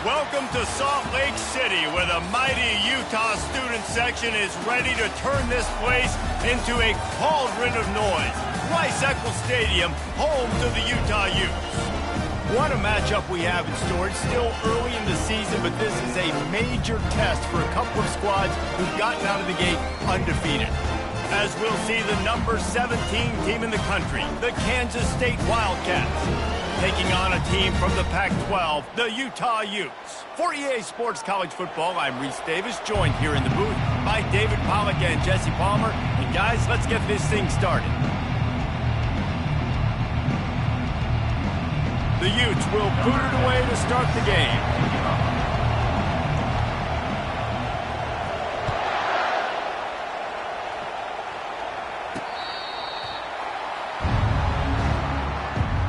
Welcome to Salt Lake City, where the mighty Utah student section is ready to turn this place into a cauldron of noise. Rice-Eccles Stadium, home to the Utah Utes. What a matchup we have in store. It's still early in the season, but this is a major test for a couple of squads who've gotten out of the gate undefeated. As we'll see the number 17 team in the country, the Kansas State Wildcats, taking on a team from the Pac-12, the Utah Utes. For EA Sports College Football, I'm Reese Davis, joined here in the booth by David Pollack and Jesse Palmer. And guys, let's get this thing started. The Utes will boot it away to start the game.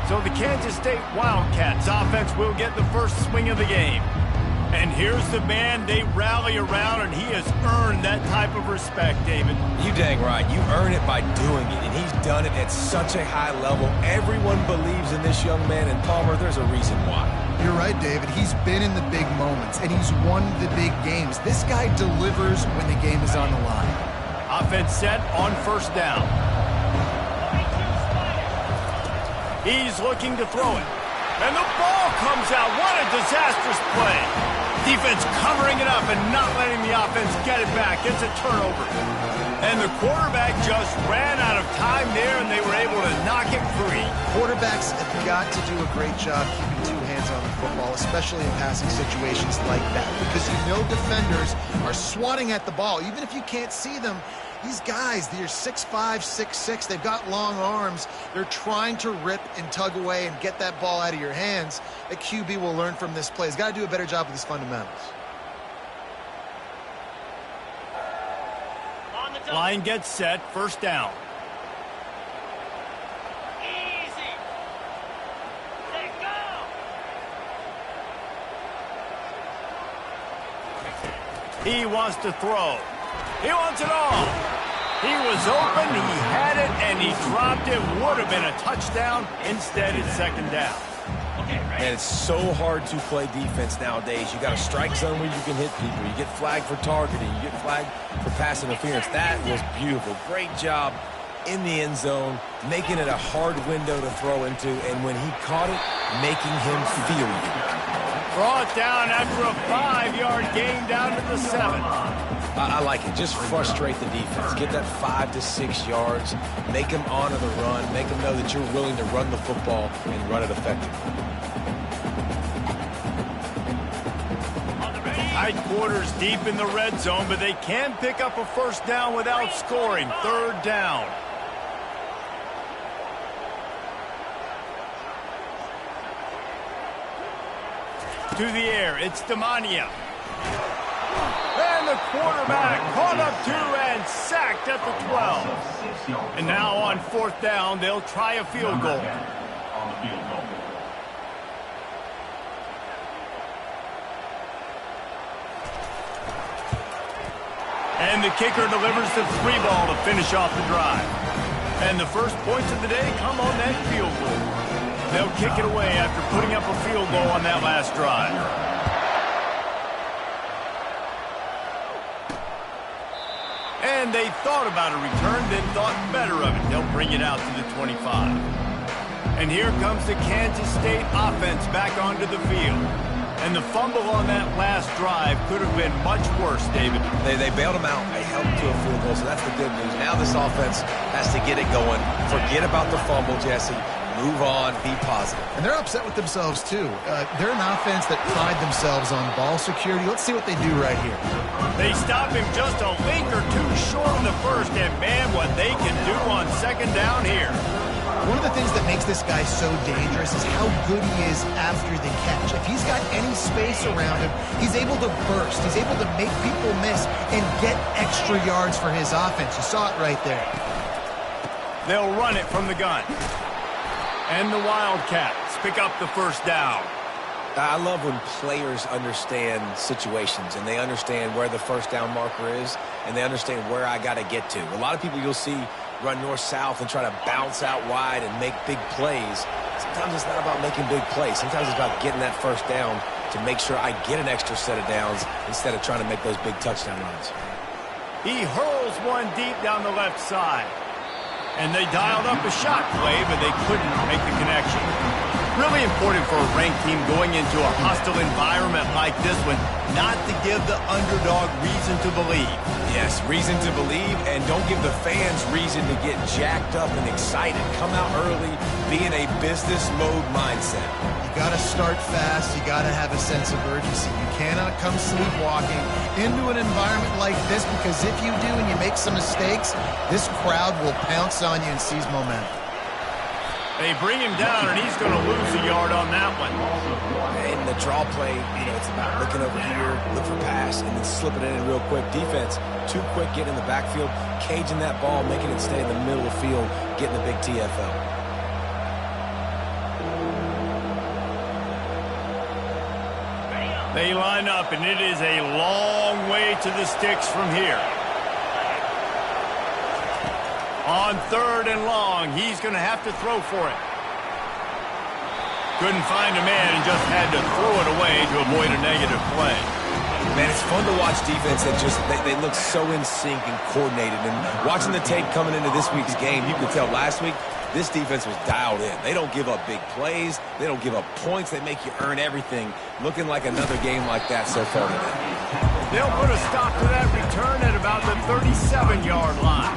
So the Kansas State Wildcats offense will get the first swing of the game. And here's the man they rally around, and he has earned that type of respect, David. You dang right. You earn it by doing it, and he's done it at such a high level. Everyone believes in this young man, and Palmer, there's a reason why. You're right, David. He's been in the big moments, and he's won the big games. This guy delivers when the game is on the line. Offense set on first down. He's looking to throw it. And the ball comes out. What a disastrous play. Defense covering it up and not letting the offense get it back. It's a turnover. And the quarterback just ran out of time there, and they were able to knock it free. Quarterbacks have got to do a great job keeping two hands on the football, especially in passing situations like that, because you know defenders are swatting at the ball. Even if you can't see them, these guys, they're 6'5", 6'6", they've got long arms. They're trying to rip and tug away and get that ball out of your hands. The QB will learn from this play. He's got to do a better job with his fundamentals. Line gets set, first down. Easy. Let go. He wants to throw. He wants it all. He was open, he had it, and he dropped it. Would have been a touchdown. Instead, it's second down. And it's so hard to play defense nowadays. You got a strike zone where you can hit people. You get flagged for targeting. You get flagged for pass interference. That was beautiful. Great job in the end zone, making it a hard window to throw into. And when he caught it, making him feel it. Brought down after a 5-yard gain down to the 7. I like it. Just frustrate the defense. Get that 5 to 6 yards. Make them honor the run. Make them know that you're willing to run the football and run it effectively. Tight quarters deep in the red zone, but they can pick up a first down without scoring. Third down. To the air, it's Demania. And the quarterback caught up to and sacked at the 12. And now on fourth down, they'll try a field goal. And the kicker delivers the 3 ball to finish off the drive. And the first points of the day come on that field goal. They'll kick it away after putting up a field goal on that last drive. And they thought about a return, then thought better of it. They'll bring it out to the 25. And here comes the Kansas State offense back onto the field. And the fumble on that last drive could have been much worse, David. They bailed him out. They held him to a field goal, so that's the good news. Now this offense has to get it going. Forget about the fumble, Jesse. Move on. Be positive. And they're upset with themselves, too. They're an offense that pride themselves on ball security. Let's see what they do right here. They stop him just a link or two short in the first, and man, what they can do on second down here. One of the things that makes this guy so dangerous is how good he is after the catch. If he's got any space around him, he's able to burst. He's able to make people miss and get extra yards for his offense. You saw it right there. They'll run it from the gun. And the Wildcats pick up the first down. I love when players understand situations and they understand where the first down marker is and they understand where I got to get to. A lot of people you'll see run north-south and try to bounce out wide and make big plays. Sometimes it's not about making big plays. Sometimes it's about getting that first down to make sure I get an extra set of downs instead of trying to make those big touchdown runs. He hurls one deep down the left side. And they dialed up a shot play, but they couldn't make the connection. Really important for a ranked team going into a hostile environment like this one, not to give the underdog reason to believe. Yes, reason to believe, and don't give the fans reason to get jacked up and excited. Come out early, be in a business mode mindset. You got to start fast. You got to have a sense of urgency. You cannot come sleepwalking into an environment like this, because if you do and you make some mistakes, this crowd will pounce on you and seize momentum. They bring him down, and he's going to lose a yard on that one. In the draw play, it's about looking over here, look for pass, and then slipping it in real quick. Defense, too quick getting in the backfield, caging that ball, making it stay in the middle of the field, getting the big TFL. They line up, and it is a long way to the sticks from here. On 3rd and long, he's going to have to throw for it. Couldn't find a man and just had to throw it away to avoid a negative play. Man, it's fun to watch defense that just, they look so in sync and coordinated. And watching the tape coming into this week's game, you could tell last week, this defense was dialed in. They don't give up big plays. They don't give up points. They make you earn everything. Looking like another game like that so far today. They'll put a stop to that return at about the 37-yard line.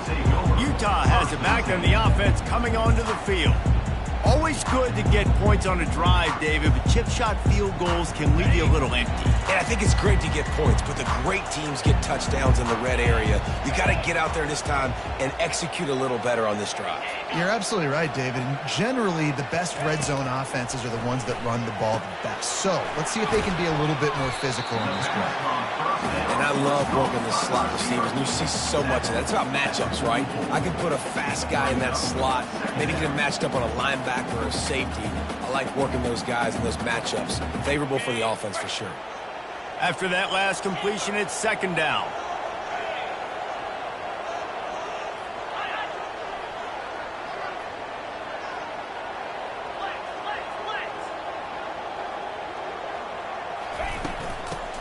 Utah has it back, and the offense coming onto the field. Always good to get points on a drive, David, but chip shot field goals can leave you a little empty. And I think it's great to get points, but the great teams get touchdowns in the red area. You got to get out there this time and execute a little better on this drive. You're absolutely right, David. And generally, the best red zone offenses are the ones that run the ball the best. So let's see if they can be a little bit more physical on this drive. And I love working the slot receivers. And you see so much of that. It's about matchups, right? I can put a fast guy in that slot, maybe get him matched up on a linebacker or a safety. I like working those guys in those matchups. Favorable for the offense for sure. After that last completion, it's 2nd down.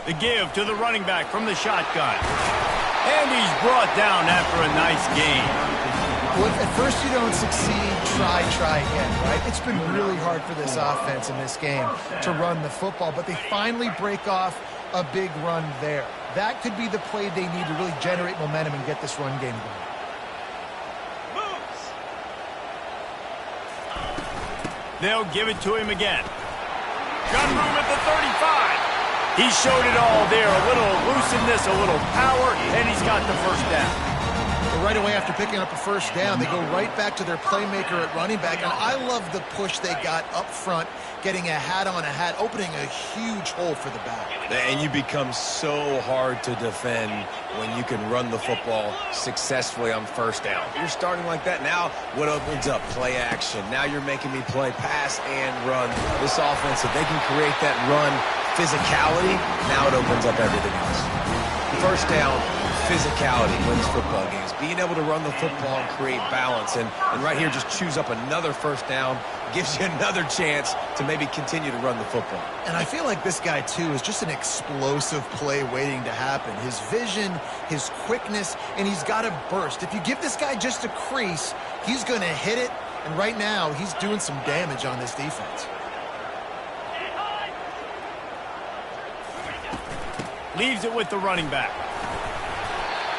The give to the running back from the shotgun. And he's brought down after a nice game. Well, if at first you don't succeed, try again, right? It's been really hard for this offense in this game to run the football, but they finally break off a big run there. That could be the play they need to really generate momentum and get this run game going. They'll give it to him again. Gun room at the 35. He showed it all there. A little elusiveness, a little power, and he's got the first down. But right away after picking up a first down, they go right back to their playmaker at running back. And I love the push they got up front, getting a hat on a hat, opening a huge hole for the back. And you become so hard to defend when you can run the football successfully on first down. You're starting like that. Now what opens up? Play action. Now you're making me play pass and run. This offense, if they can create that run physicality, now it opens up everything else. First down, physicality wins football games. Being able to run the football and create balance. And right here, just choose up another first down, gives you another chance to maybe continue to run the football. And I feel like this guy, too, is just an explosive play waiting to happen. His vision, his quickness, and he's got a burst. If you give this guy just a crease, he's going to hit it. And right now, he's doing some damage on this defense. Leaves it with the running back.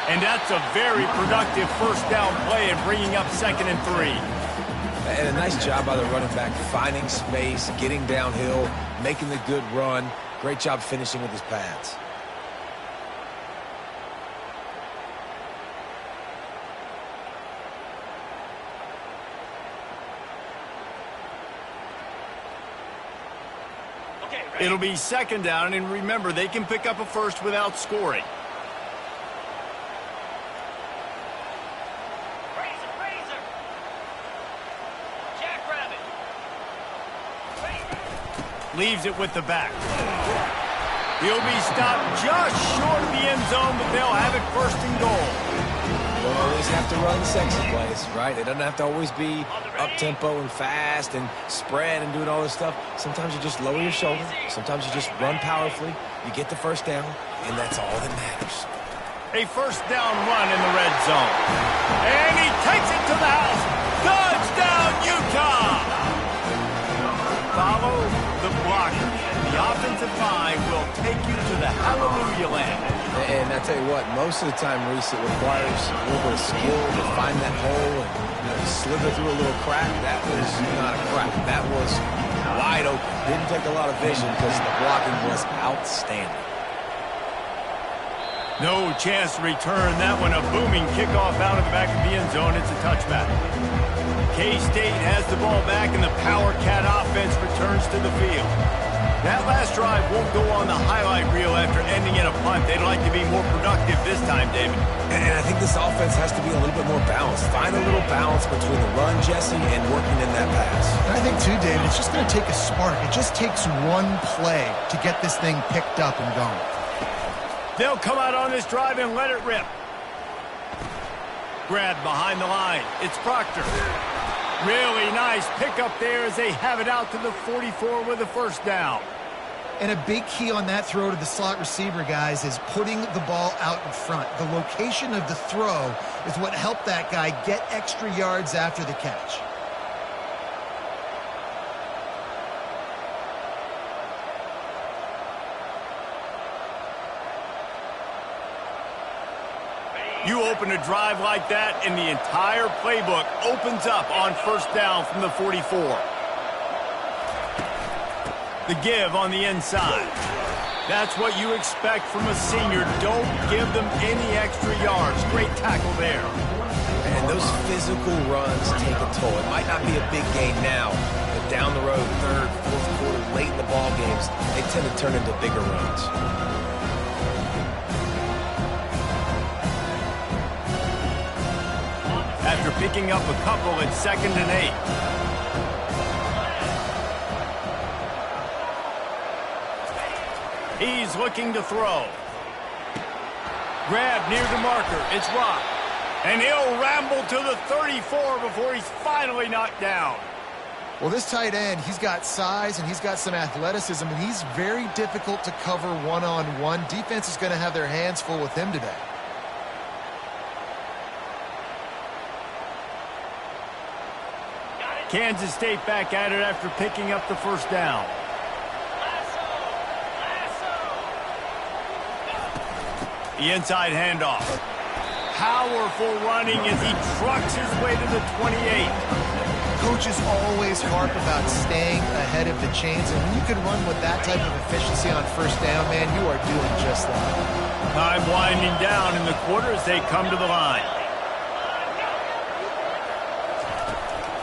And that's a very productive first down play and bringing up 2nd and 3. And a nice job by the running back, finding space, getting downhill, making the good run. Great job finishing with his pads. It'll be 2nd down, and remember, they can pick up a first without scoring. Leaves it with the back. He'll be stopped just short of the end zone, but they'll have it 1st and goal. Well, this have to run sexy plays, right? It doesn't have to always be up-tempo and fast and spread and doing all this stuff. Sometimes you just lower your shoulder. Sometimes you just run powerfully. You get the first down, and that's all that matters. A first down run in the red zone. And he takes it to the house. Touchdown, Utah! Follow the blocker. The offensive line will take you to the hallelujah land. And I tell you what, most of the time, Reese, it requires a little bit of skill to find that hole and slither through a little crack. That was not a crack. That was wide open. Didn't take a lot of vision because the blocking was outstanding. No chance to return that one. A booming kickoff out of the back of the end zone. It's a touchback. K-State has the ball back, and the Power Cat offense returns to the field. That last drive won't go on the highlight reel after ending in a punt. They'd like to be more productive this time, David. And I think this offense has to be a little bit more balanced. Find a little balance between the run, Jesse, and working in that pass. And I think, too, David, it's just going to take a spark. It just takes one play to get this thing picked up and going. They'll come out on this drive and let it rip. Grabbed behind the line. It's Proctor. Really nice pickup there as they have it out to the 44 with a first down. And a big key on that throw to the slot receiver, guys, is putting the ball out in front. The location of the throw is what helped that guy get extra yards after the catch. You open a drive like that, and the entire playbook opens up on first down from the 44. The give on the inside. That's what you expect from a senior. Don't give them any extra yards. Great tackle there. And those physical runs take a toll. It might not be a big gain now, but down the road, third, fourth quarter, late in the ball games, they tend to turn into bigger runs. After picking up a couple, it's 2nd and 8. He's looking to throw. Grab near the marker. It's Rock. And he'll ramble to the 34 before he's finally knocked down. Well, this tight end, he's got size and he's got some athleticism, and he's very difficult to cover one-on-one. Defense is going to have their hands full with him today. Kansas State back at it after picking up the first down. The inside handoff. Powerful running as he trucks his way to the 28. Coaches always harp about staying ahead of the chains, and when you can run with that type of efficiency on first down, man, you are doing just that. Time winding down in the quarter as they come to the line.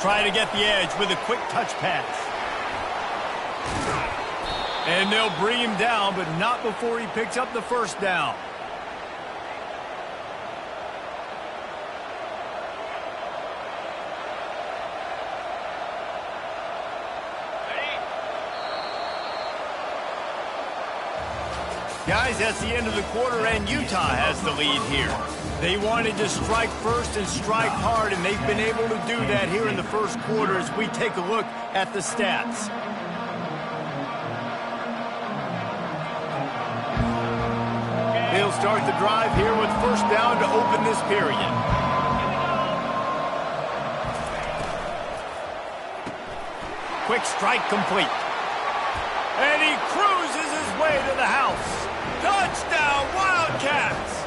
Try to get the edge with a quick touch pass. And they'll bring him down, but not before he picks up the first down. Guys, that's the end of the quarter, and Utah has the lead here. They wanted to strike first and strike hard, and they've been able to do that here in the first quarter as we take a look at the stats. They'll start the drive here with first down to open this period. Quick strike complete. And he cruises his way to the house. Touchdown, Wildcats!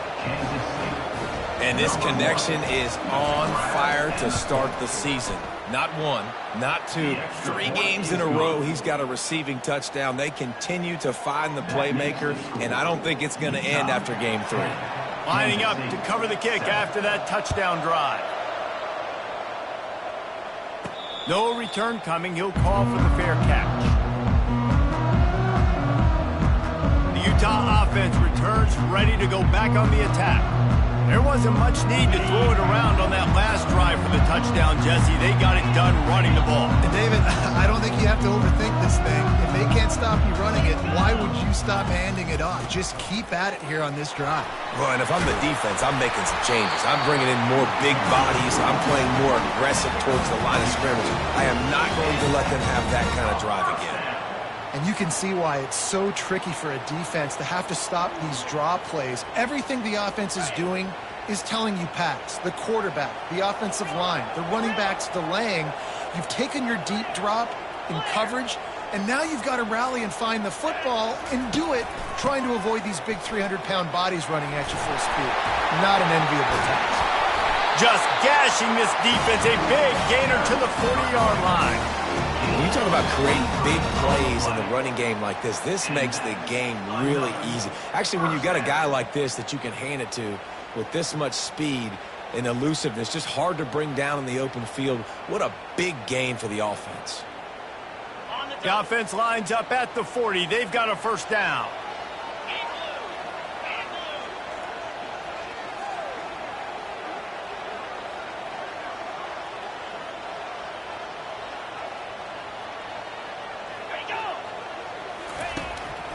And this connection is on fire to start the season. Not one, not two, 3 games in a row he's got a receiving touchdown. They continue to find the playmaker, and I don't think it's going to end after game 3. Lining up to cover the kick after that touchdown drive. No return coming. He'll call for the fair catch. The Utah offense returns ready to go back on the attack. There wasn't much need to throw it around on that last drive for the touchdown, Jesse. They got it done running the ball. And David, I don't think you have to overthink this thing. If they can't stop you running it, why would you stop handing it off? Just keep at it here on this drive. Well, and if I'm the defense, I'm making some changes. I'm bringing in more big bodies. I'm playing more aggressive towards the line of scrimmage. I am not going to let them have that kind of drive again. And you can see why it's so tricky for a defense to have to stop these draw plays. Everything the offense is doing is telling you pass. The quarterback, the offensive line, the running backs delaying. You've taken your deep drop in coverage, and now you've got to rally and find the football and do it trying to avoid these big 300-pound bodies running at you full speed. Not an enviable task. Just gashing this defense, a big gainer to the 40-yard line. When you talk about creating big plays in the running game like this makes the game really easy. Actually, when you've got a guy like this that you can hand it to with this much speed and elusiveness, just hard to bring down in the open field, what a big gain for the offense. The offense lines up at the 40. They've got a first down.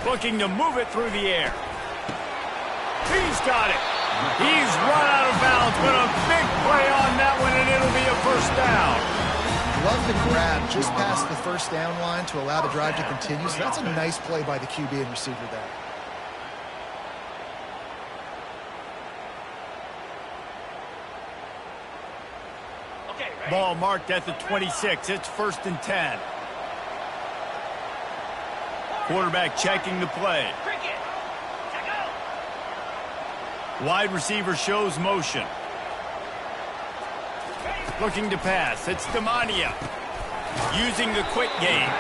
Looking to move it through the air. He's got it. He's run out of bounds, but a big play on that one, and it'll be a first down. Love the grab just past the first down line to allow the drive to continue. So that's a nice play by the QB and receiver there. Okay, ready? Ball marked at the 26. It's 1st and 10. Quarterback checking the play. Cricket. Check out. Wide receiver shows motion. Looking to pass. It's Demania. Using the quick game.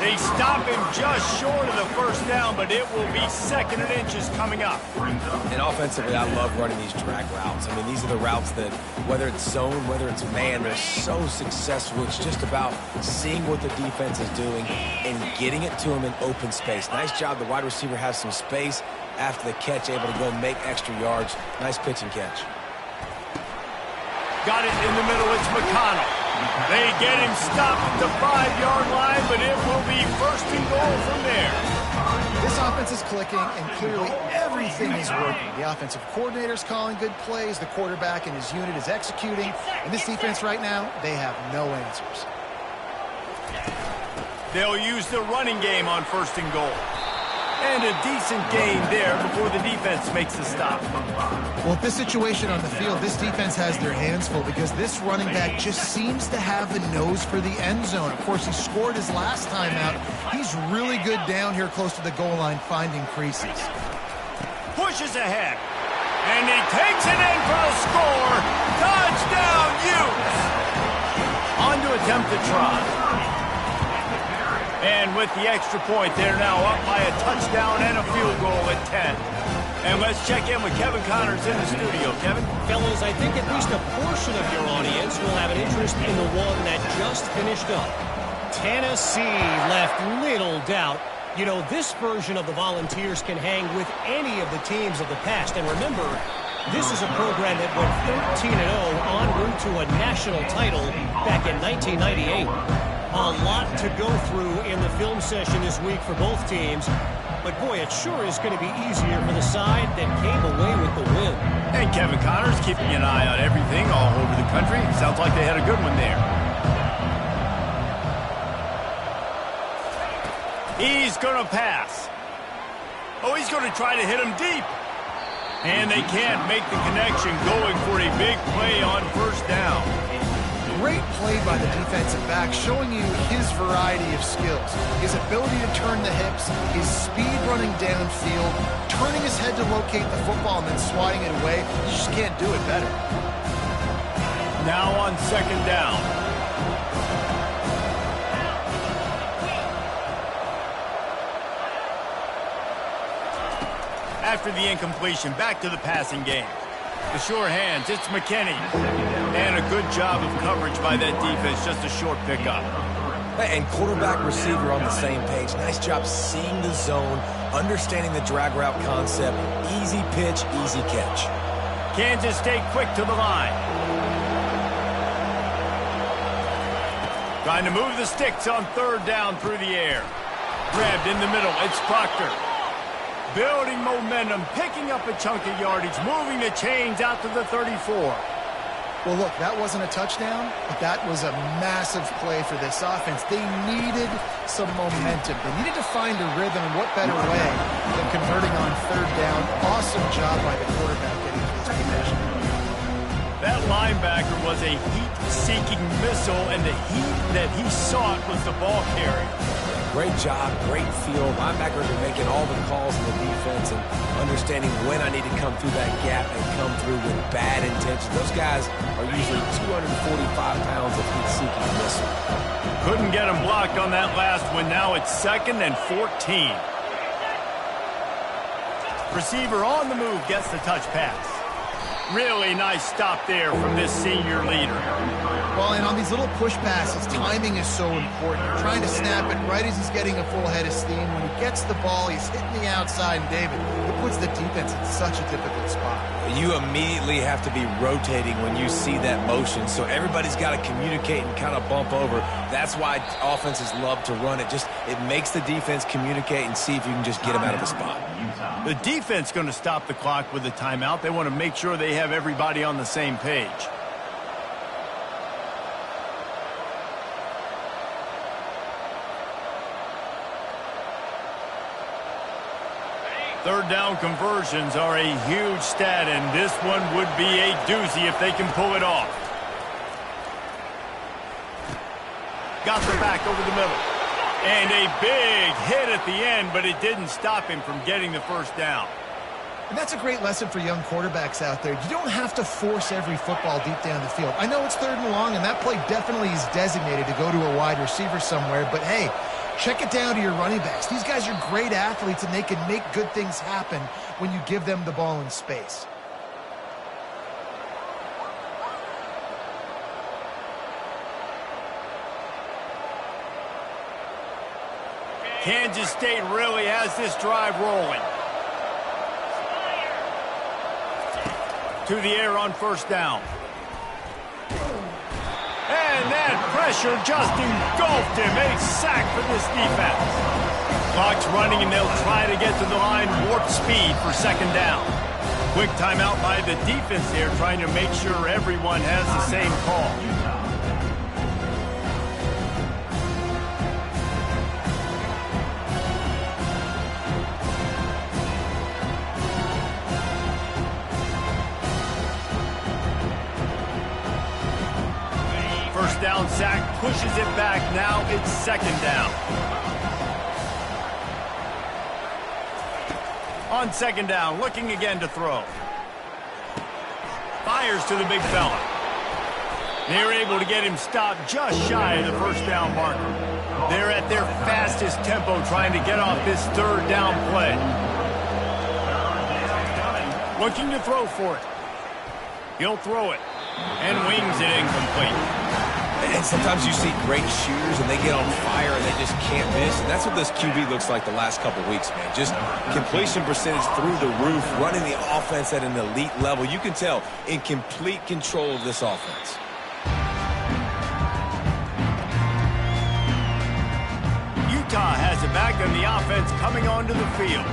They stop him just short of the first down, but it will be 2nd and inches coming up. And offensively, I love running these drag routes. I mean, these are the routes that, whether it's zone, whether it's man, they're so successful. It's just about seeing what the defense is doing and getting it to them in open space. Nice job. The wide receiver has some space after the catch, able to go make extra yards. Nice pitch and catch. Got it in the middle. It's McConnell. They get him stopped at the 5-yard line, but it will be 1st and goal from there. This offense is clicking, and clearly everything is working. The offensive coordinator's calling good plays. The quarterback and his unit is executing. And this defense right now, they have no answers. They'll use the running game on 1st and goal. And a decent gain there before the defense makes the stop. Well, at this situation on the field, this defense has their hands full because this running back just seems to have the nose for the end zone. Of course, he scored his last time out. He's really good down here close to the goal line finding creases. Pushes ahead. And he takes it in for the score. Touchdown, Utes! On to attempt the try. And with the extra point, they're now up by a touchdown and a field goal at 10. And let's check in with Kevin Connors in the studio. Kevin? Fellas, I think at least a portion of your audience will have an interest in the one that just finished up. Tennessee left little doubt. You know, this version of the Volunteers can hang with any of the teams of the past. And remember, this is a program that went 13-0 en route to a national title back in 1998. A lot to go through in the film session this week for both teams. But, boy, it sure is going to be easier for the side that came away with the win. And Kevin Connors keeping an eye on everything all over the country. Sounds like they had a good one there. He's going to pass. Oh, he's going to try to hit him deep. And they can't make the connection, going for a big play on 1st down. Great play by the defensive back, showing you his variety of skills. His ability to turn the hips, his speed running downfield, turning his head to locate the football and then swatting it away. You just can't do it better. Now on 2nd down. After the incompletion, back to the passing game. The sure hands, it's McKinney. And a good job of coverage by that defense, just a short pickup. And quarterback receiver on the same page. Nice job seeing the zone, understanding the drag route concept. Easy pitch, easy catch. Kansas State quick to the line. Trying to move the sticks on third down through the air. Grabbed in the middle. It's Proctor. Building momentum, picking up a chunk of yardage, moving the chains out to the 34. Well, look, that wasn't a touchdown, but that was a massive play for this offense. They needed some momentum. They needed to find a rhythm, and what better way than converting on third down. Awesome job by the quarterback getting to this position. That linebacker was a heat-seeking missile, and the heat that he sought was the ball carrier. Great job, great feel. Linebackers are making all the calls in the defense and understanding when I need to come through that gap and come through with bad intentions. Those guys are usually 245 pounds of heat-seeking missile. Couldn't get him blocked on that last one. Now it's 2nd and 14. Receiver on the move gets the touch pass. Really nice stop there from this senior leader. Well, and on these little push passes, timing is so important. You're trying to snap it right as he's getting a full head of steam. When he gets the ball, he's hitting the outside, and David, it puts the defense in such a difficult spot. You immediately have to be rotating when you see that motion, so everybody's got to communicate and kind of bump over. That's why offenses love to run it. It makes the defense communicate and see if you can just get them out of the spot. The defense going to stop the clock with a timeout. They want to make sure they have everybody on the same page. Third down conversions are a huge stat, and this one would be a doozy if they can pull it off. Got the back over the middle. And a big hit at the end, but it didn't stop him from getting the first down. And that's a great lesson for young quarterbacks out there. You don't have to force every football deep down the field. I know it's 3rd and long, and that play definitely is designated to go to a wide receiver somewhere, but hey, check it down to your running backs. These guys are great athletes, and they can make good things happen when you give them the ball in space. Kansas State really has this drive rolling. To the air on first down. And that pressure just engulfed him. A sack for this defense. Clock's running, and they'll try to get to the line warp speed for 2nd down. Quick timeout by the defense here, trying to make sure everyone has the same call. First down sack, pushes it back. Now it's 2nd down. On 2nd down, looking again to throw. Fires to the big fella. They're able to get him stopped just shy of the first down marker. They're at their fastest tempo trying to get off this 3rd down play. Looking to throw for it. He'll throw it and wings it incomplete. And sometimes you see great shooters, and they get on fire, and they just can't miss. And that's what this QB looks like the last couple weeks, man. Just completion percentage through the roof, running the offense at an elite level. You can tell in complete control of this offense. Utah has it back on the offense coming onto the field.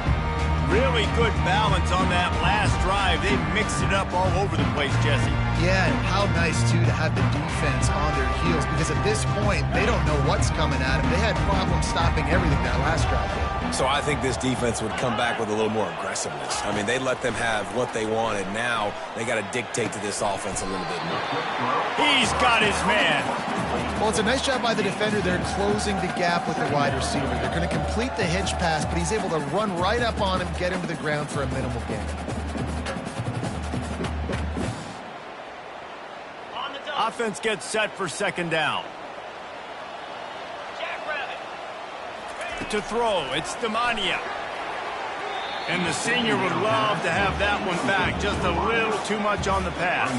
Really good balance on that last drive. They mixed it up all over the place, Jesse. Yeah, and how nice, too, to have the defense on their heels, because at this point, they don't know what's coming at them. They had problems stopping everything that last drive did. So I think this defense would come back with a little more aggressiveness. I mean, they let them have what they wanted. Now they got to dictate to this offense a little bit more. He's got his man. Well, it's a nice job by the defender. They're closing the gap with the wide receiver. They're going to complete the hitch pass, but he's able to run right up on him, get him to the ground for a minimal gain. Offense gets set for 2nd down. To throw, it's Demania. And the senior would love to have that one back. Just a little too much on the pass.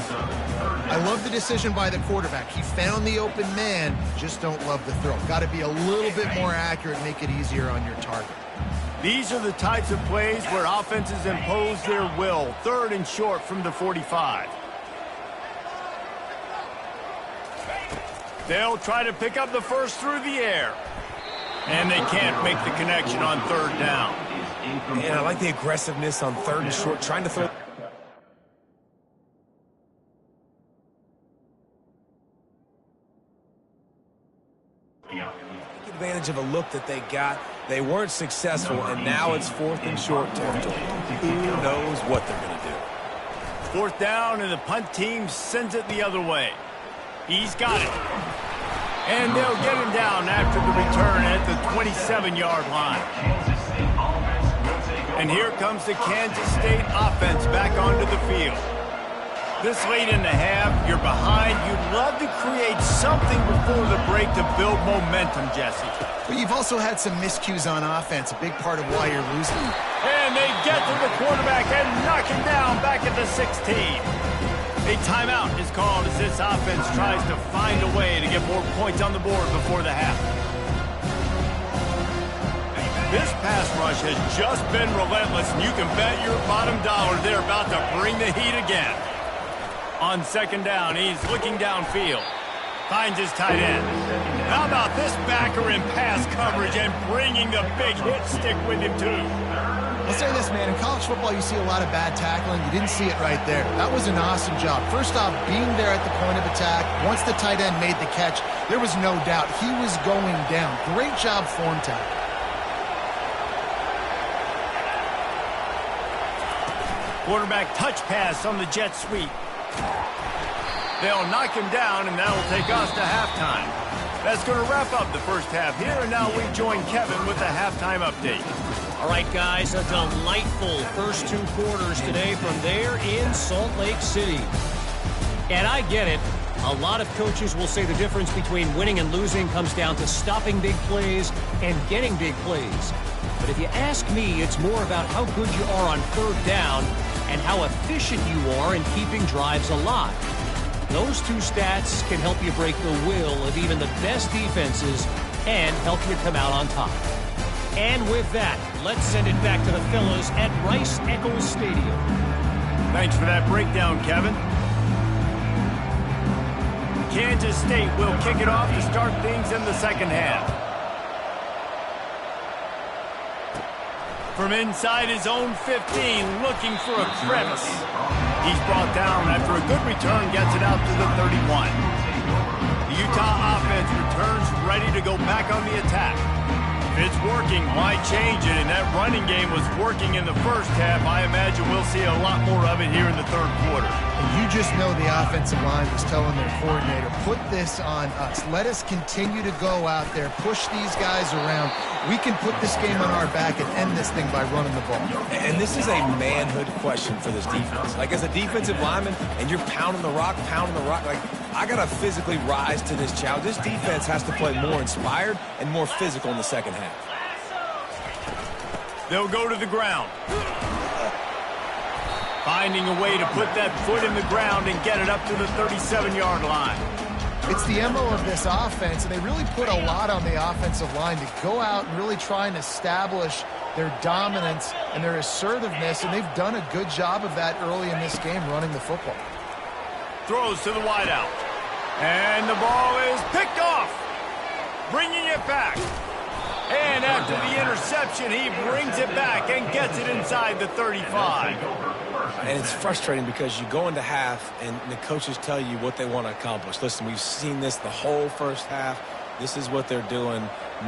I love the decision by the quarterback. He found the open man, just don't love the throw. Got to be a little bit more accurate, make it easier on your target. These are the types of plays where offenses impose their will. 3rd and short from the 45. They'll try to pick up the first through the air. And they can't make the connection on 3rd down. And I like the aggressiveness on 3rd and short, trying to throw. Take advantage of a look that they got. They weren't successful, and now it's 4th and short territory. Who knows what they're going to do? 4th down, and the punt team sends it the other way. He's got it. And they'll get him down after the return at the 27-yard line. And here comes the Kansas State offense back onto the field. This late in the half, you're behind. You'd love to create something before the break to build momentum, Jesse. But you've also had some miscues on offense, a big part of why you're losing. And they get to the quarterback and knock him down back at the 16. A timeout is called as this offense tries to find a way to get more points on the board before the half. This pass rush has just been relentless, and you can bet your bottom dollar they're about to bring the heat again. On 2nd down, he's looking downfield. Finds his tight end. How about this backer in pass coverage and bringing the big hit stick with him, too? I'll say this, man. In college football, you see a lot of bad tackling. You didn't see it right there. That was an awesome job. First off, being there at the point of attack. Once the tight end made the catch, there was no doubt he was going down. Great job form tackle. Quarterback touch pass on the jet sweep. They'll knock him down, and that'll take us to halftime. That's going to wrap up the first half here, and now we join Kevin with the halftime update. All right, guys, a delightful first 2 quarters today from there in Salt Lake City. And I get it. A lot of coaches will say the difference between winning and losing comes down to stopping big plays and getting big plays. But if you ask me, it's more about how good you are on 3rd down and how efficient you are in keeping drives alive. Those 2 stats can help you break the will of even the best defenses and help you come out on top. And with that, let's send it back to the fellows at Rice-Eccles Stadium. Thanks for that breakdown, Kevin. Kansas State will kick it off to start things in the second half. From inside his own 15, looking for a crevice. He's brought down after a good return, gets it out to the 31. The Utah offense returns ready to go back on the attack. If it's working, why change it? And that running game was working in the first half. I imagine we'll see a lot more of it here in the 3rd quarter. And you just know the offensive line was telling their coordinator, put this on us. Let us continue to go out there, push these guys around. We can put this game on our back and end this thing by running the ball. And this is a manhood question for this defense. Like, as a defensive lineman, and you're pounding the rock, like, I got to physically rise to this challenge. This defense has to play more inspired and more physical in the second half. They'll go to the ground. Finding a way to put that foot in the ground and get it up to the 37-yard line. It's the MO of this offense, and they really put a lot on the offensive line to go out and really try and establish their dominance and their assertiveness, and they've done a good job of that early in this game running the football. Throws to the wideout. And the ball is picked off. Bringing it back. And after the interception, he brings it back and gets it inside the 35. And it's frustrating because you go into half and the coaches tell you what they want to accomplish. Listen, we've seen this the whole first half. This is what they're doing.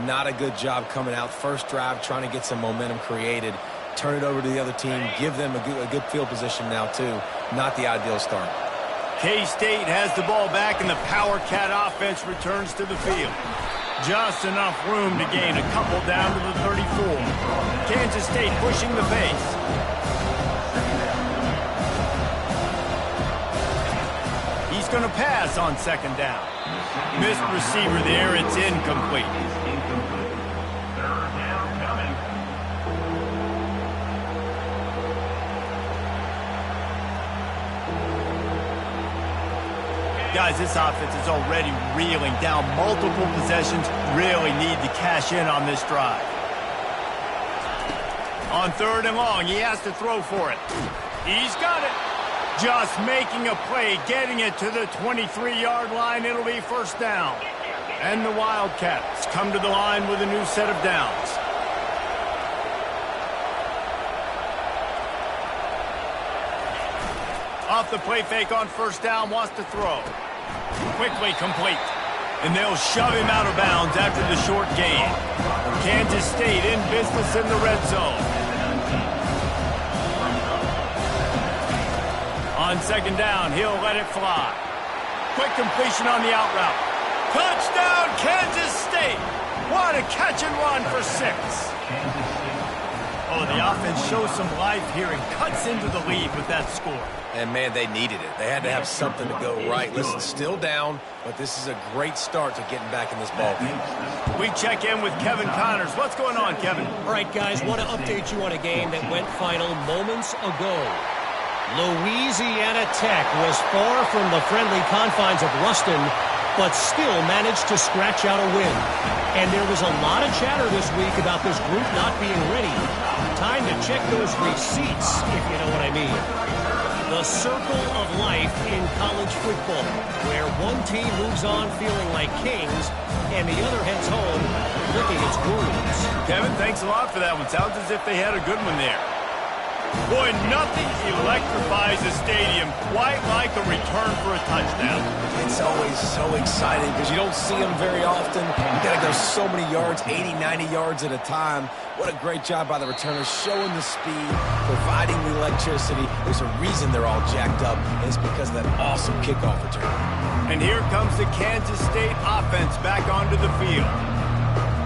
Not a good job coming out. First drive, trying to get some momentum created. Turn it over to the other team. Give them a good field position now, too. Not the ideal start. K-State has the ball back, and the Power Cat offense returns to the field. Just enough room to gain a couple down to the 34. Kansas State pushing the pace. He's going to pass on 2nd down. Missed receiver there. It's incomplete. Guys, this offense is already reeling down multiple possessions. Really need to cash in on this drive. On 3rd and long, he has to throw for it. He's got it. Just making a play, getting it to the 23-yard line. It'll be 1st down. And the Wildcats come to the line with a new set of downs. Off the play fake on 1st down, wants to throw. Quickly complete. And they'll shove him out of bounds after the short gain. Kansas State in business in the red zone. On 2nd down, he'll let it fly. Quick completion on the out route. Touchdown, Kansas State. What a catch and run for 6. Oh, the offense shows some life here and cuts into the lead with that score. And, man, they needed it. They had to have something to go right. Listen, still down, but this is a great start to getting back in this ball game. We check in with Kevin Connors. What's going on, Kevin? All right, guys, want to update you on a game that went final moments ago. Louisiana Tech was far from the friendly confines of Ruston, but still managed to scratch out a win. And there was a lot of chatter this week about this group not being ready. Time to check those receipts, if you know what I mean. The circle of life in college football, where one team moves on feeling like kings, and the other heads home licking its wounds. Kevin, thanks a lot for that one. Sounds as if they had a good one there. Boy, nothing electrifies a stadium quite like a return for a touchdown. It's always so exciting because you don't see them very often. You got to go so many yards, 80, 90 yards at a time. What a great job by the returners, showing the speed, providing the electricity. There's a reason they're all jacked up, and it's because of that awesome kickoff return. And here comes the Kansas State offense back onto the field.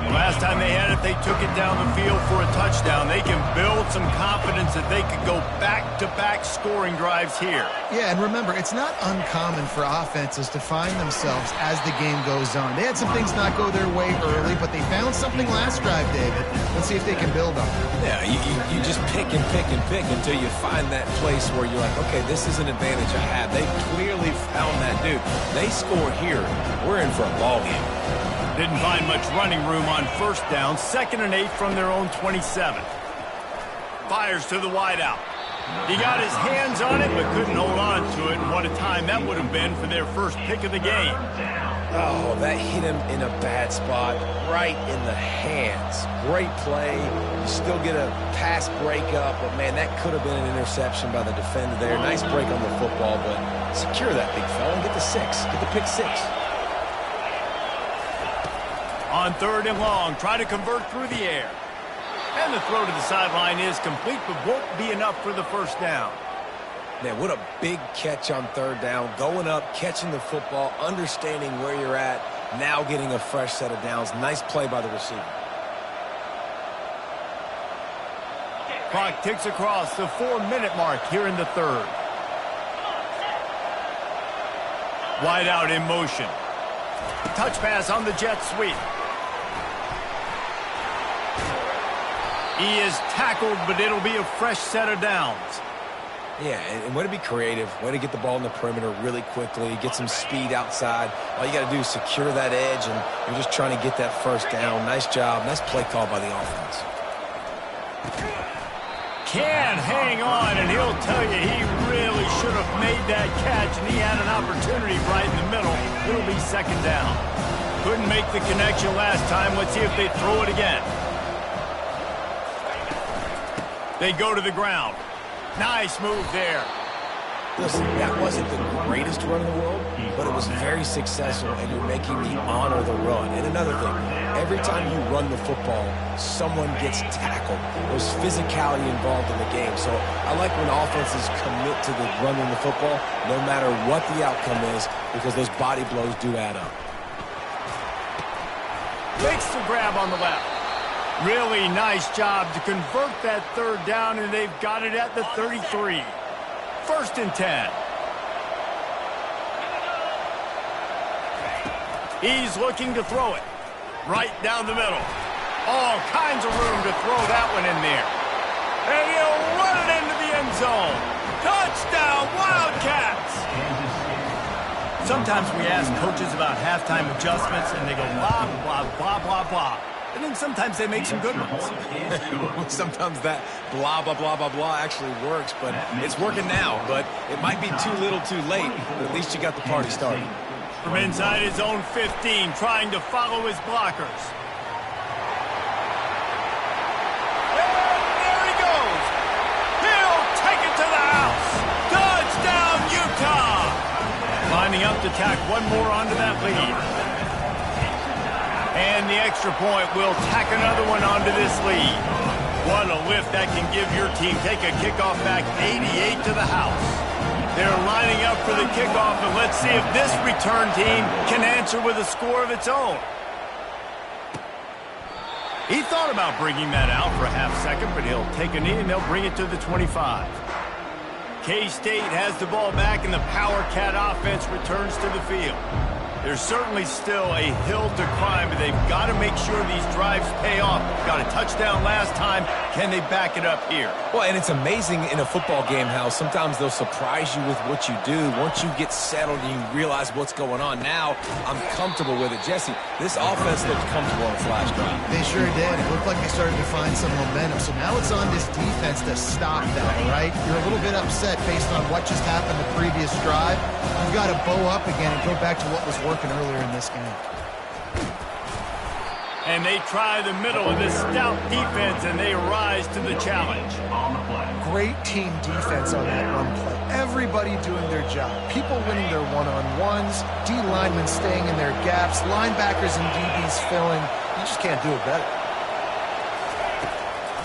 The last time they had it, they took it down the field for a touchdown. They can build some confidence that they could go back-to-back scoring drives here. Yeah, and remember, it's not uncommon for offenses to find themselves as the game goes on. They had some things not go their way early, but they found something last drive, David. Let's see if they can build on it. Yeah, you just pick and pick and pick until you find that place where you're like, okay, this is an advantage I have. They clearly found that dude. They score here. We're in for a ball game. Didn't find much running room on 1st down. 2nd and 8 from their own 27. Fires to the wideout. He got his hands on it, but couldn't hold on to it. And what a time that would have been for their first pick of the game. Oh, that hit him in a bad spot, right in the hands. Great play. You still get a pass breakup, but, man, that could have been an interception by the defender there. Nice break on the football, but secure that big fella and get the 6. Get the pick 6. On 3rd and long, try to convert through the air. And the throw to the sideline is complete, but won't be enough for the 1st down. Man, what a big catch on 3rd down. Going up, catching the football, understanding where you're at, now getting a fresh set of downs. Nice play by the receiver. Clock ticks across the 4-minute mark here in the 3rd. Wide out in motion. Touch pass on the jet sweep. He is tackled, but it'll be a fresh set of downs. Yeah, and way to be creative. Way to get the ball in the perimeter really quickly. Get some speed outside. All you got to do is secure that edge, and you're just trying to get that 1st down. Nice job. Nice play call by the offense. Can hang on, and he'll tell you he really should have made that catch, and he had an opportunity right in the middle. It'll be 2nd down. Couldn't make the connection last time. Let's see if they throw it again. They go to the ground. Nice move there. Listen, that wasn't the greatest run in the world, but it was very successful, and you're making the honor the run. And another thing, every time you run the football, someone gets tackled. There's physicality involved in the game. So I like when offenses commit to the running the football, no matter what the outcome is, because those body blows do add up. Makes the grab on the left. Really nice job to convert that 3rd down, and they've got it at the 33. 1st and 10. He's looking to throw it right down the middle. All kinds of room to throw that one in there. And he'll run it into the end zone. Touchdown, Wildcats! Sometimes we ask coaches about halftime adjustments, and they go blah, blah, blah, blah, blah. And then sometimes they make some good ones. Sometimes that blah, blah, blah, blah, blah actually works, but it's working now. But it might be too little too late, but at least you got the party started. From inside his own 15, trying to follow his blockers. And there he goes. He'll take it to the house. Touchdown, Utah. Lining up to tack one more onto that lead. And the extra point will tack another one onto this lead. What a lift that can give your team. Take a kickoff back 88 to the house. They're lining up for the kickoff, and let's see if this return team can answer with a score of its own. He thought about bringing that out for a half second, but he'll take a knee and they'll bring it to the 25. K-State has the ball back, and the Power Cat offense returns to the field. There's certainly still a hill to climb, but they've got to make sure these drives pay off. Got a touchdown last time. Can they back it up here? Well, and it's amazing in a football game how sometimes they'll surprise you with what you do. Once you get settled and you realize what's going on, now I'm comfortable with it. Jesse, this offense looked comfortable on a flash drive. They sure did. It looked like they started to find some momentum. So now it's on this defense to stop that, right? You're a little bit upset based on what just happened the previous drive. You've got to bow up again and go back to what was working earlier in this game. And they try the middle of this stout defense, and they rise to the challenge. Great team defense on that run play. Everybody doing their job. People winning their one-on-ones, D linemen staying in their gaps, linebackers and DBs filling. You just can't do it better.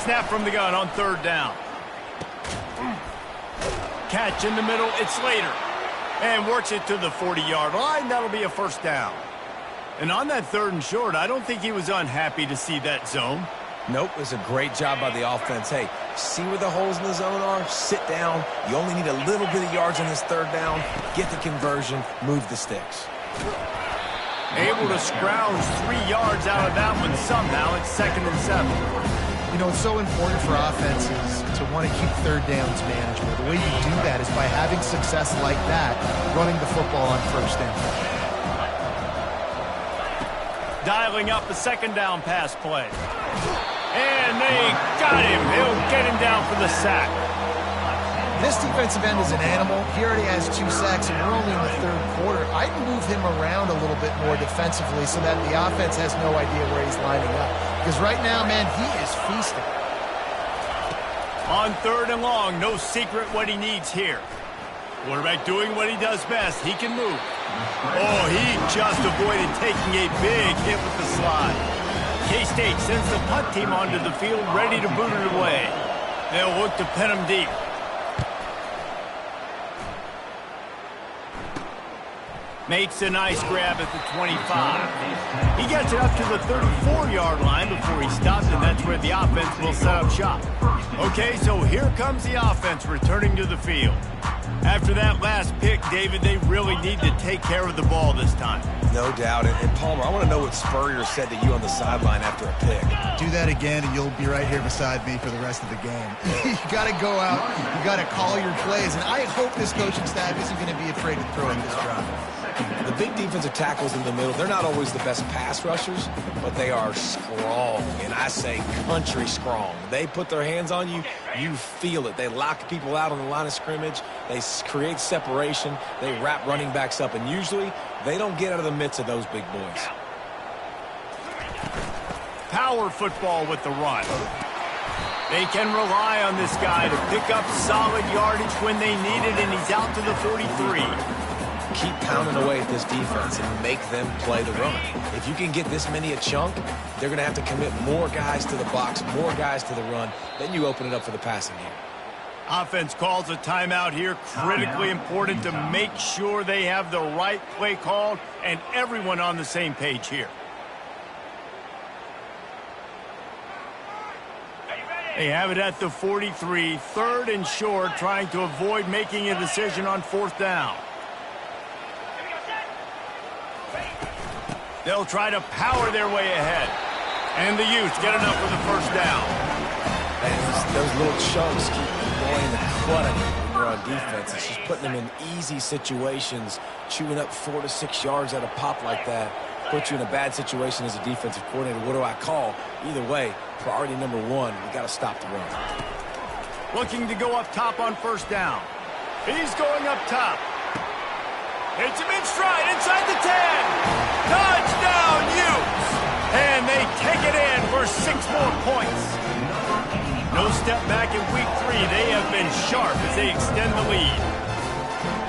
Snap from the gun on third down. Catch in the middle, it's Slater. And works it to the 40-yard line. That'll be a first down. And on that third and short, I don't think he was unhappy to see that zone. Nope, it was a great job by the offense. Hey, see where the holes in the zone are? Sit down. You only need a little bit of yards on this third down. Get the conversion. Move the sticks. Able to scrounge 3 yards out of that one somehow. It's 2nd and 7. You know, it's so important for offenses to want to keep third downs manageable. The way you do that is by having success like that, running the football on first down. Dialing up the second down pass play. And they got him. They'll get him down for the sack. This defensive end is an animal. He already has 2 sacks, and we're only in the third quarter. I'd move him around a little bit more defensively so that the offense has no idea where he's lining up. Because right now, man, he is feasting. On third and long, no secret what he needs here. Quarterback doing what he does best. He can move. Oh, he just avoided taking a big hit with the slide. K-State sends the punt team onto the field, ready to boot it away. They'll look to pin him deep. Makes a nice grab at the 25. He gets it up to the 34-yard line before he stops, and that's where the offense will set up shop. Okay, so here comes the offense returning to the field. After that last pick, David, they really need to take care of the ball this time. No doubt. And Palmer, I want to know what Spurrier said to you on the sideline after a pick. Do that again, and you'll be right here beside me for the rest of the game. You got to go out. You got to call your plays, and I hope this coaching staff isn't going to be afraid to throw in this drive. The big defensive tackles in the middle, they're not always the best pass rushers, but they are strong, and I say country strong. They put their hands on you, you feel it. They lock people out on the line of scrimmage. They create separation. They wrap running backs up, and usually they don't get out of the midst of those big boys. Power football with the run. They can rely on this guy to pick up solid yardage when they need it, and he's out to the 43. Keep pounding away at this defense and make them play the run. If you can get this many a chunk, they're going to have to commit more guys to the box, more guys to the run. Then you open it up for the passing game. Offense calls a timeout here. Critically important to make sure they have the right play called and everyone on the same page here. They have it at the 43, 3rd and short, trying to avoid making a decision on 4th down. They'll try to power their way ahead. And the Utes get enough for the first down. And those little chunks keep going the clutch when you're on defense. It's just putting them in easy situations, chewing up 4 to 6 yards at a pop like that. put you in a bad situation as a defensive coordinator. What do I call? Either way, priority number one, we got to stop the run. Looking to go up top on first down. He's going up top. Hits him in stride inside the 10. Touchdown, Utes! And they take it in for 6 more points. No step back in week 3. They have been sharp as they extend the lead.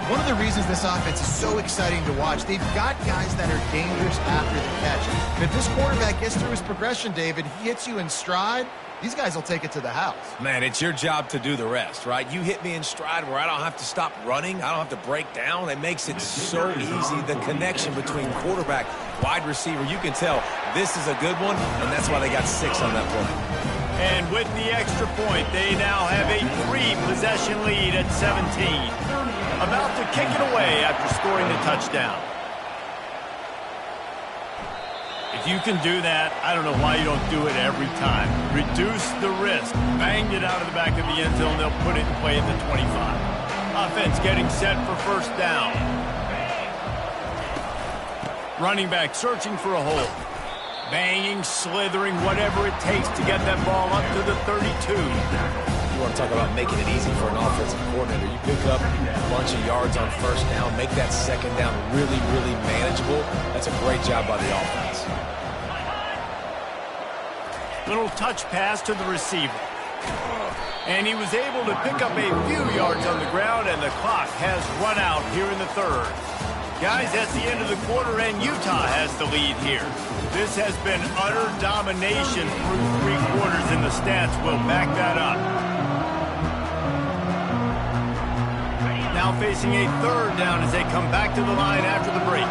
One of the reasons this offense is so exciting to watch, they've got guys that are dangerous after the catch. And if this quarterback gets through his progression, David, he hits you in stride, these guys will take it to the house. Man, it's your job to do the rest, right? You hit me in stride where I don't have to stop running. I don't have to break down. It makes it so easy. The connection between quarterback, wide receiver, you can tell this is a good one, and that's why they got 6 on that play. And with the extra point, they now have a 3-possession lead at 17. About to kick it away after scoring the touchdown. If you can do that, I don't know why you don't do it every time. Reduce the risk. Banged it out of the back of the end zone. They'll put it in play at the 25. Offense getting set for first down. Running back searching for a hole. Banging, slithering, whatever it takes to get that ball up to the 32. You want to talk about making it easy for an offensive coordinator. You pick up a bunch of yards on first down, make that second down really, really manageable. That's a great job by the offense. Little touch pass to the receiver. And he was able to pick up a few yards on the ground, and the clock has run out here in the 3rd. Guys, that's the end of the quarter, and Utah has the lead here. This has been utter domination through 3 quarters, and the stats will back that up. Now facing a 3rd down as they come back to the line after the break.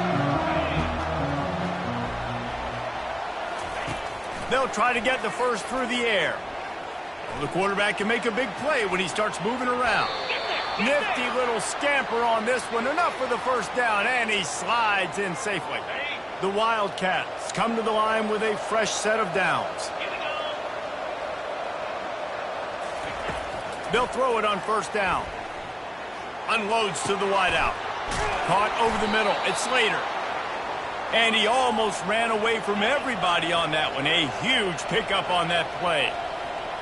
They'll try to get the first through the air. Well, the quarterback can make a big play when he starts moving around. Nifty little scamper on this one. Enough for the first down, and he slides in safely. The Wildcats come to the line with a fresh set of downs. They'll throw it on first down. Unloads to the wideout. Caught over the middle. It's Slater. And he almost ran away from everybody on that one. A huge pickup on that play.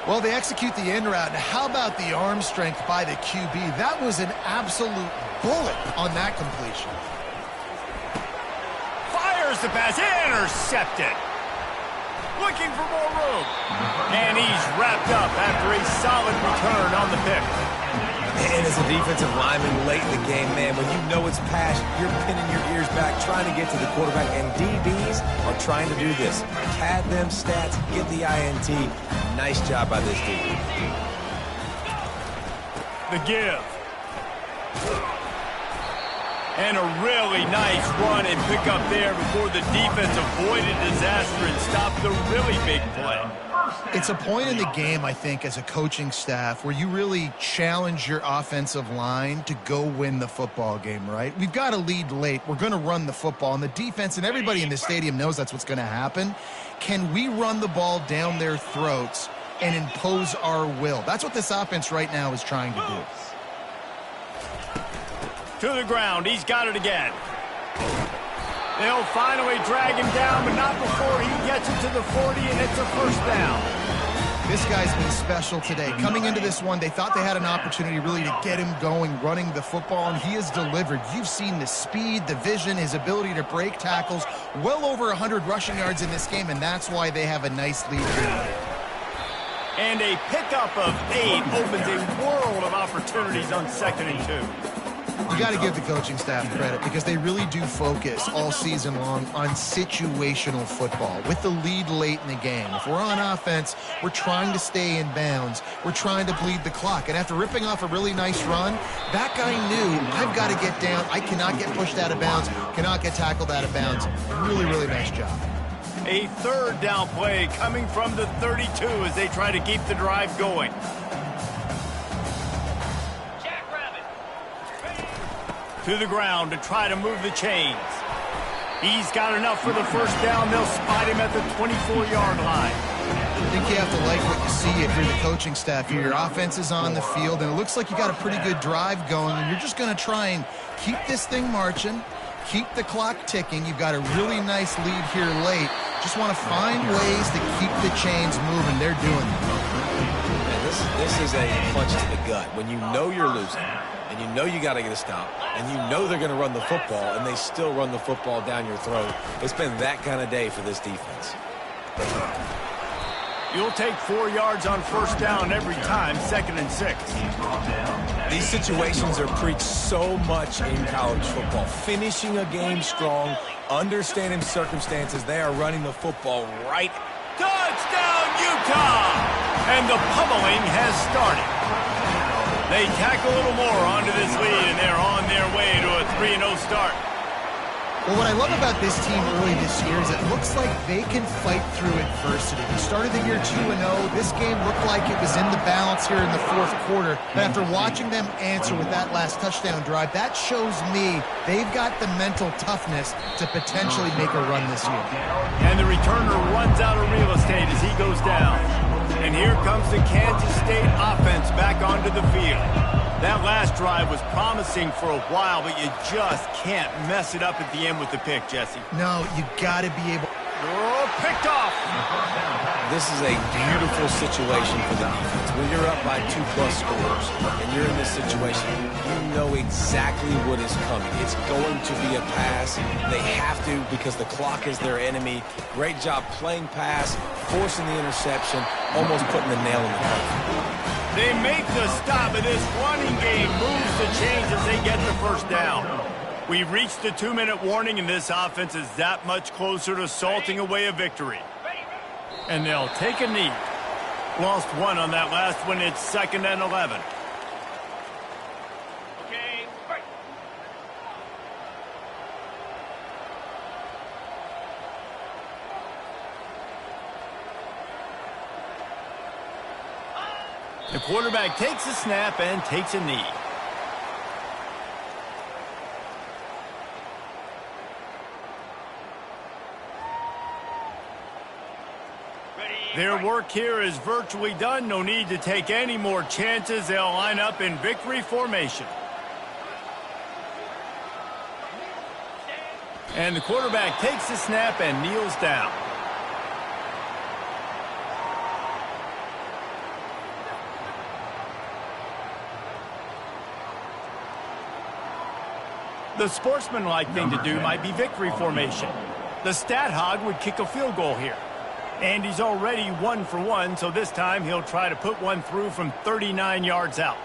Well, they execute the end route. Now, how about the arm strength by the QB? That was an absolute bullet on that completion. Fires the pass. Intercepted. Looking for more room. And he's wrapped up after a solid return on the pick. And as a defensive lineman late in the game, man, when you know it's pass, you're pinning your ears back, trying to get to the quarterback, and DBs are trying to do this. Pad them stats, get the INT. Nice job by this D. The give. And a really nice run and pick up there before the defense avoided disaster and stopped the really big play. It's a point in the game, I think, as a coaching staff where you really challenge your offensive line to go win the football game, right? We've got a lead late. We're going to run the football, and the defense and everybody in the stadium knows that's what's going to happen. Can we run the ball down their throats and impose our will? That's what this offense right now is trying to do. To the ground. He's got it again. They'll finally drag him down, but not before he gets it to the 40, and it's a first down. This guy's been special today. Coming into this one, they thought they had an opportunity really to get him going, running the football, and he has delivered. You've seen the speed, the vision, his ability to break tackles. Well over 100 rushing yards in this game, and that's why they have a nice lead here. And a pickup of 8 opens a world of opportunities on 2nd and 2. You got to give the coaching staff credit because they really do focus all season long on situational football with the lead late in the game. If we're on offense, we're trying to stay in bounds. We're trying to bleed the clock. And after ripping off a really nice run, that guy knew, I've got to get down. I cannot get pushed out of bounds, cannot get tackled out of bounds. Really, really nice job. A 3rd down play coming from the 32 as they try to keep the drive going. To the ground to try to move the chains. He's got enough for the first down. They'll spot him at the 24-yard line. I think you have to like what you see if you're the coaching staff here. Your offense is on the field, and it looks like you got a pretty good drive going, and you're just going to try and keep this thing marching, keep the clock ticking. You've got a really nice lead here late. Just want to find ways to keep the chains moving. They're doing it. This is a punch to the gut. When you know you're losing, and you know you got to get a stop, and you know they're going to run the football, and they still run the football down your throat. It's been that kind of day for this defense. You'll take 4 yards on first down every time, 2nd and 6. These situations are preached so much in college football. Finishing a game strong, understanding circumstances. They are running the football right. Touchdown, Utah! And the pummeling has started. They tack a little more onto this lead, and they're on their way to a 3-0 start. Well, what I love about this team early this year is it looks like they can fight through adversity. They started the year 2-0. This game looked like it was in the balance here in the fourth quarter. But after watching them answer with that last touchdown drive, that shows me they've got the mental toughness to potentially make a run this year. And the returner runs out of real estate as he goes down. And here comes the Kansas State offense back onto the field. That last drive was promising for a while, but you just can't mess it up at the end with the pick, Jesse. No, you got to be able. Oh, picked off. This is a beautiful situation for the defense. When you're up by 2+ scores and you're in this situation, you know exactly what is coming. It's going to be a pass. They have to because the clock is their enemy. Great job playing pass, forcing the interception, almost putting the nail in the coffin. They make the stop, and this running game moves the chains as they get the first down. We've reached the 2-minute warning, and this offense is that much closer to salting away a victory. And they'll take a knee. Lost one on that last one. It's 2nd and 11. Okay, break. The quarterback takes a snap and takes a knee. Their work here is virtually done. No need to take any more chances. They'll line up in victory formation. And the quarterback takes the snap and kneels down. The sportsmanlike thing to do might be victory formation. The stat hog would kick a field goal here. And he's already 1 for 1, so this time he'll try to put one through from 39 yards out.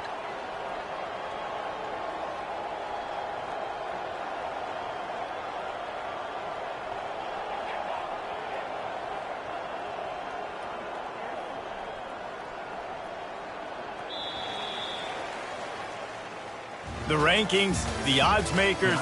The rankings, the odds makers,